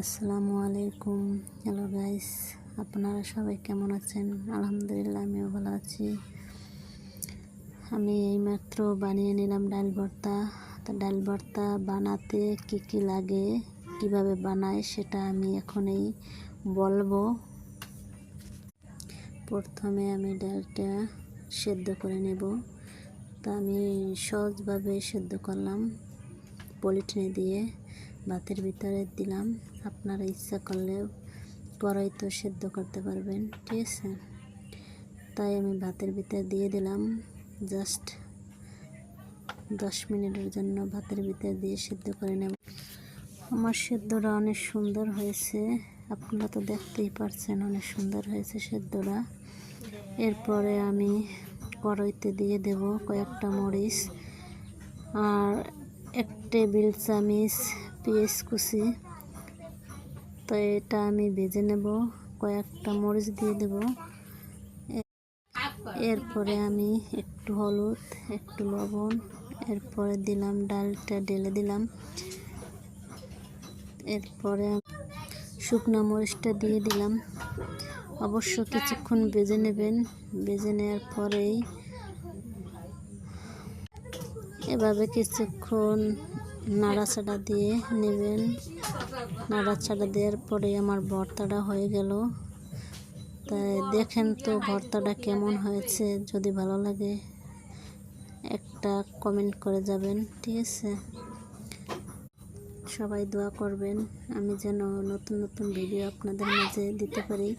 আসসালামু আলাইকুম। Hello guys, আপনারা সবাই কেমন আছেন? আলহামদুলিল্লাহ, আমিও ভালো আছি। আমি এইমাত্র বানিয়ে নিলাম ডাল ভর্তা। তো ডাল ভর্তা বানাতে কি কি লাগে, কিভাবে বানায় সেটা আমি এখনই বলবো। প্রথমে আমি ডালটা সেদ্ধ করে নেব। তা আমি সহজভাবে সেদ্ধ করলাম, পলিথিনে দিয়ে ভাতের ভিতরে দিলাম। আপনারা ইচ্ছা করলে কড়াইতে সেদ্ধ করতে পারবেন, ঠিক আছে? তাই আমি ভাতের ভিতরে দিয়ে দিলাম। জাস্ট 10 মিনিটের জন্য ভাতের ভিতরে দিয়ে সেদ্ধ করে নেব। আমার সেদ্ধটা অনেক সুন্দর হয়েছে, আপনারা তো দেখতেই পারছেন অনেক সুন্দর হয়েছে সেদ্ধটা। এরপরে আমি কড়াইতে দিয়ে দেব কয়েকটা মরিচ আর 1 টেবিল চামচ পেঁয়াজ কুচি। তো এটা আমি ভেজে নেব। কয়েকটা মরিচ দিয়ে দেব। এরপরে আমি একটু হলুদ, একটু লবণ, এরপরে দিলাম ডালটা ঢেলে দিলাম। এরপরে শুকনো মরিচটা দিয়ে দিলাম। অবশ্য কিছুক্ষণ ভেজে নেবেন। ভেজে নেওয়ার পরেই এভাবে কিছুক্ষণ নাড়াচাড়া দিয়ে নেবেন। নাড়াচাড়া দেওয়ার পরে আমার ভর্তাটা হয়ে গেল। তাই দেখেন তো ভর্তাটা কেমন হয়েছে। যদি ভালো লাগে একটা কমেন্ট করে যাবেন, ঠিক আছে? সবাই দোয়া করবেন আমি যেন নতুন নতুন ভিডিও আপনাদের মাঝে দিতে পারি।